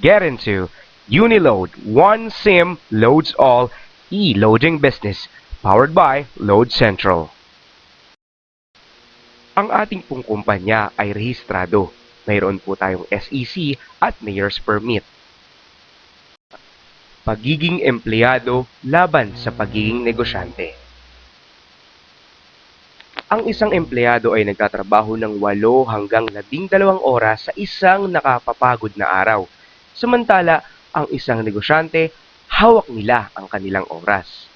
get into Uniload, one SIM loads all e-loading business, powered by Load Central. Ang ating pong kumpanya ay rehistrado. Mayroon po tayong SEC at Mayor's Permit. Pagiging empleyado laban sa pagiging negosyante. Ang isang empleyado ay nagtatrabaho ng 8 hanggang 12 oras sa isang nakapapagod na araw. Samantala, ang isang negosyante, hawak nila ang kanilang oras.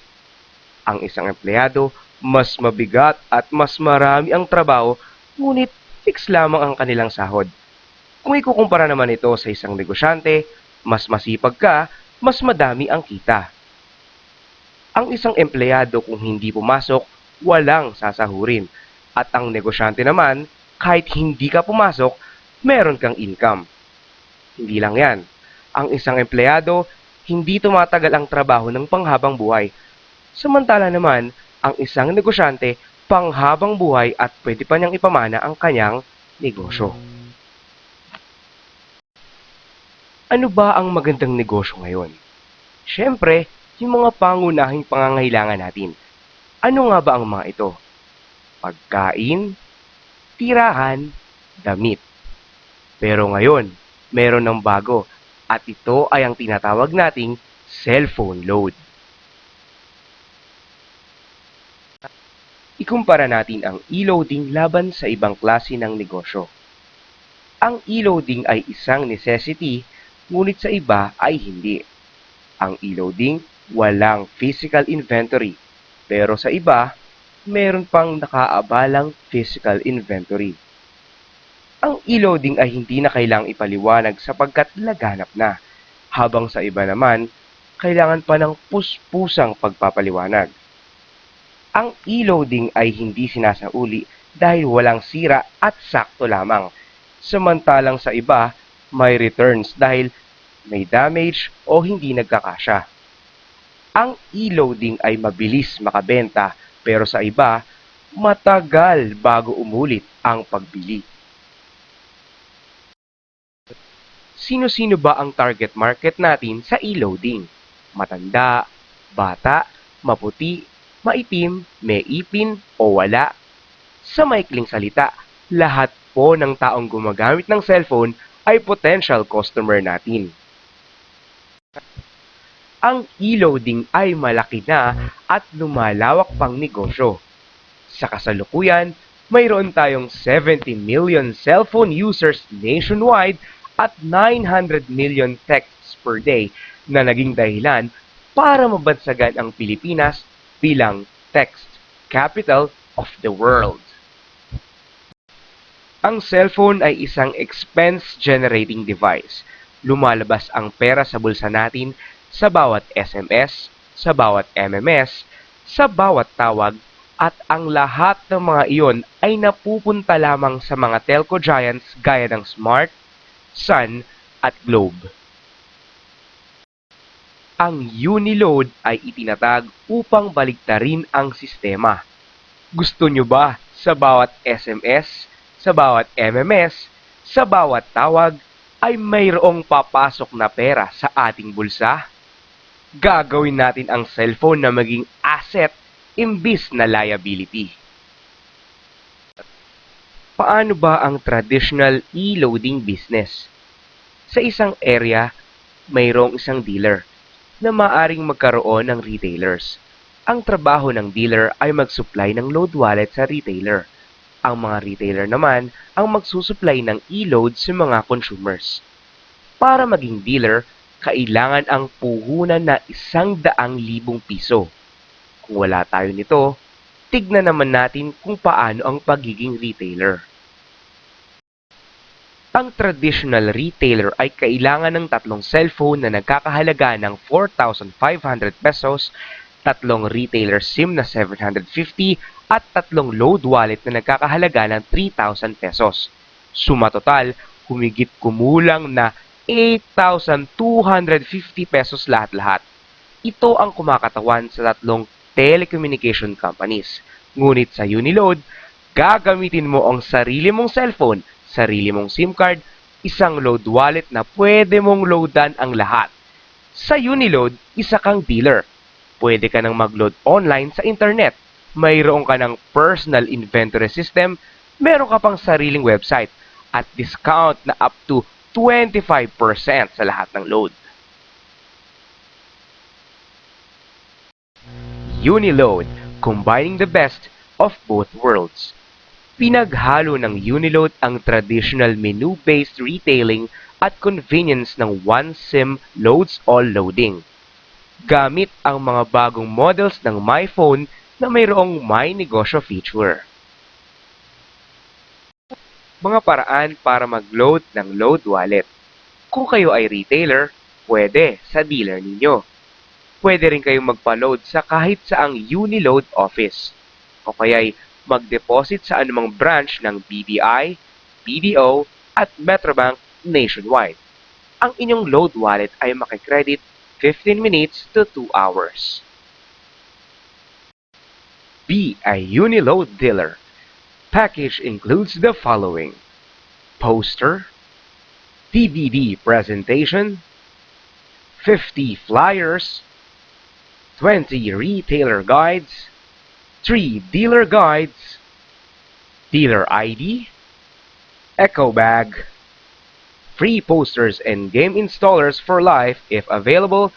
Ang isang empleyado, mas mabigat at mas marami ang trabaho, ngunit fix lamang ang kanilang sahod. Kung ikukumpara naman ito sa isang negosyante, mas masipag ka, mas madami ang kita. Ang isang empleyado kung hindi pumasok, walang sasahurin. At ang negosyante naman, kahit hindi ka pumasok, meron kang income. Hindi lang yan. Ang isang empleyado, hindi tumatagal ang trabaho ng panghabang buhay. Samantala naman, ang isang negosyante, panghabang buhay at pwede pa niyang ipamana ang kanyang negosyo. Ano ba ang magandang negosyo ngayon? Siyempre, yung mga pangunahing pangangailangan natin. Ano nga ba ang mga ito? Pagkain, tirahan, damit. Pero ngayon, meron ng bago at ito ay ang tinatawag nating cellphone load. Ikumpara natin ang e-loading laban sa ibang klase ng negosyo. Ang e-loading ay isang necessity, ngunit sa iba ay hindi. Ang e-loading, walang physical inventory. Pero sa iba, meron pang nakaabalang physical inventory. Ang e-loading ay hindi na kailangang ipaliwanag sapagkat laganap na, habang sa iba naman, kailangan pa ng puspusang pagpapaliwanag. Ang e-loading ay hindi sinasauli dahil walang sira at sakto lamang, samantalang sa iba, may returns dahil may damage o hindi nagkakasya. Ang e-loading ay mabilis makabenta pero sa iba, matagal bago umulit ang pagbili. Sino-sino ba ang target market natin sa e-loading? Matanda, bata, maputi, maitim, may ipin o wala? Sa maikling salita, lahat po ng taong gumagamit ng cellphone ay potential customer natin. Ang e-loading ay malaki na at lumalawak pang negosyo. Sa kasalukuyan, mayroon tayong 70 million cellphone users nationwide at 900 million texts per day na naging dahilan para mabansagan ang Pilipinas bilang text capital of the world. Ang cellphone ay isang expense-generating device. Lumalabas ang pera sa bulsa natin sa bawat SMS, sa bawat MMS, sa bawat tawag, at ang lahat ng mga iyon ay napupunta lamang sa mga telco giants gaya ng Smart, Sun, at Globe. Ang Uniload ay itinatag upang baliktarin ang sistema. Gusto nyo ba sa bawat SMS, sa bawat MMS, sa bawat tawag, ay mayroong papasok na pera sa ating bulsa? Gagawin natin ang cellphone na maging asset imbis na liability. Paano ba ang traditional e-loading business? Sa isang area, mayroong isang dealer na maaring magkaroon ng retailers. Ang trabaho ng dealer ay mag-supply ng load wallet sa retailer. Ang mga retailer naman ang magsusupply ng e-load sa mga consumers. Para maging dealer, kailangan ang puhunan na 100,000 piso. Kung wala tayo nito, tignan naman natin kung paano ang pagiging retailer. Ang traditional retailer ay kailangan ng 3 cellphone na nagkakahalaga ng 4,500 pesos, 3 retailer SIM na 750 at 3 load wallet na nagkakahalaga ng 3,000 pesos. Suma total, humigit kumulang na 8,250 pesos lahat-lahat. Ito ang kumakatawan sa 3 telecommunication companies. Ngunit sa Uniload, gagamitin mo ang sarili mong cellphone, sarili mong SIM card, isang load wallet na pwede mong loadan ang lahat. Sa Uniload, isa kang dealer. Pwede ka nang mag-load online sa internet. Mayroon ka ng personal inventory system, meron ka pang sariling website, at discount na up to 25% sa lahat ng load. Uniload, combining the best of both worlds. Pinaghalo ng Uniload ang traditional menu-based retailing at convenience ng one SIM loads all loading. Gamit ang mga bagong models ng MyPhone na mayroong My Negosyo feature. Mga paraan para mag-load ng load wallet. Kung kayo ay retailer, pwede sa dealer ninyo. Pwede rin kayong magpa-load sa kahit saang Uniload office. O kaya'y mag-deposit sa anumang branch ng BPI, BDO, at Metrobank nationwide. Ang inyong load wallet ay makikredit 15 minutes to 2 hours. Be a Uniload dealer. Package includes the following: poster, DVD presentation, 50 flyers, 20 retailer guides, 3 dealer guides, dealer ID, echo bag, free posters and game installers for life if available,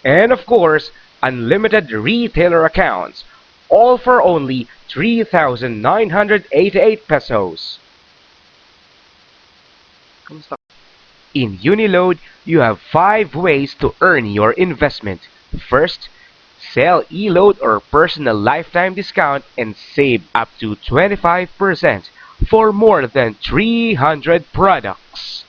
and of course, unlimited retailer accounts, all for only 3,988 pesos. In Uniload, you have 5 ways to earn your investment. First, sell e-load or personal lifetime discount and save up to 25% for more than 300 products.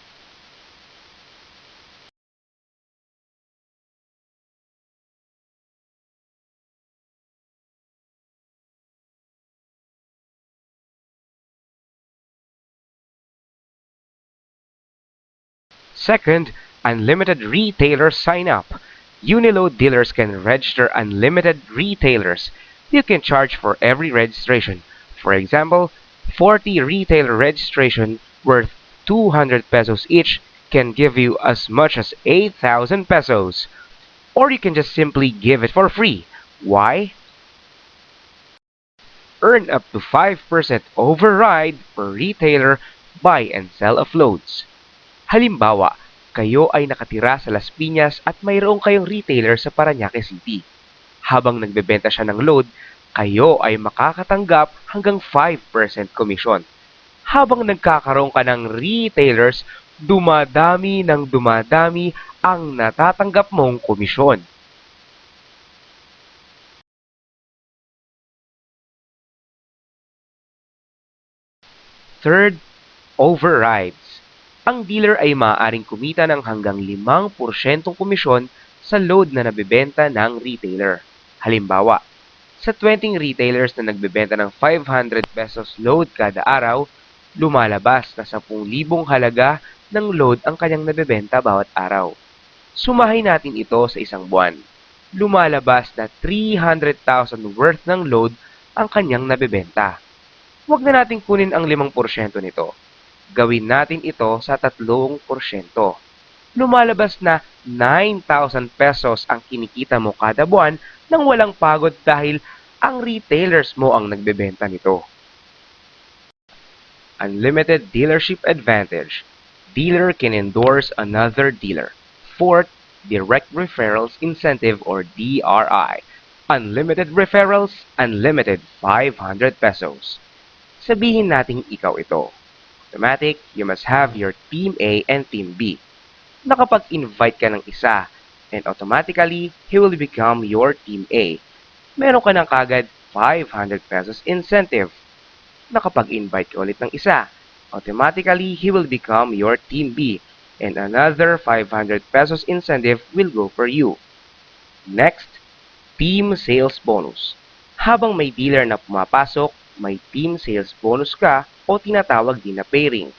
Second, unlimited retailer sign-up. Uniload dealers can register unlimited retailers. You can charge for every registration. For example, 40 retailer registration worth 200 pesos each can give you as much as 8,000 pesos. Or you can just simply give it for free. Why? Earn up to 5% override per retailer buy and sell of loads. Halimbawa, kayo ay nakatira sa Las Piñas at mayroong kayong retailer sa Parañaque City. Habang nagbebenta siya ng load, kayo ay makakatanggap hanggang 5% commission. Habang nagkakaroon ka ng retailers, dumadami ng dumadami ang natatanggap mong komisyon. Third, overrides. Ang dealer ay maaaring kumita ng hanggang 5% komisyon sa load na nabebenta ng retailer. Halimbawa, sa 20 retailers na nagbebenta ng 500 pesos load kada araw, lumalabas na 10,000 halaga ng load ang kanyang nabebenta bawat araw. Sumahin natin ito sa isang buwan. Lumalabas na 300,000 worth ng load ang kanyang nabebenta. Huwag na natin kunin ang 5% nito. Gawin natin ito sa 3%. Lumalabas na 9,000 pesos ang kinikita mo kada buwan nang walang pagod dahil ang retailers mo ang nagbebenta nito. Unlimited dealership advantage. Dealer can endorse another dealer. Fourth, direct referrals incentive or DRI. Unlimited referrals, unlimited 500 pesos. Sabihin nating ikaw ito. Automatic, you must have your Team A and Team B. Nakapag-invite ka ng isa, and automatically, he will become your Team A. Meron ka ng kagad 500 pesos incentive. Nakapag-invite ka ulit ng isa, automatically, he will become your Team B, and another 500 pesos incentive will go for you. Next, Team Sales Bonus. Habang may dealer na pumapasok, may team sales bonus ka o tinatawag din na pairing.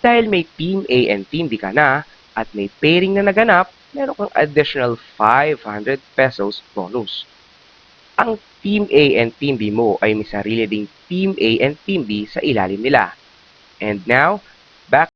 Dahil may Team A and Team B ka na at may pairing na naganap, meron kang additional 500 pesos bonus. Ang Team A and Team B mo ay may sarili ding Team A and Team B sa ilalim nila. And now, back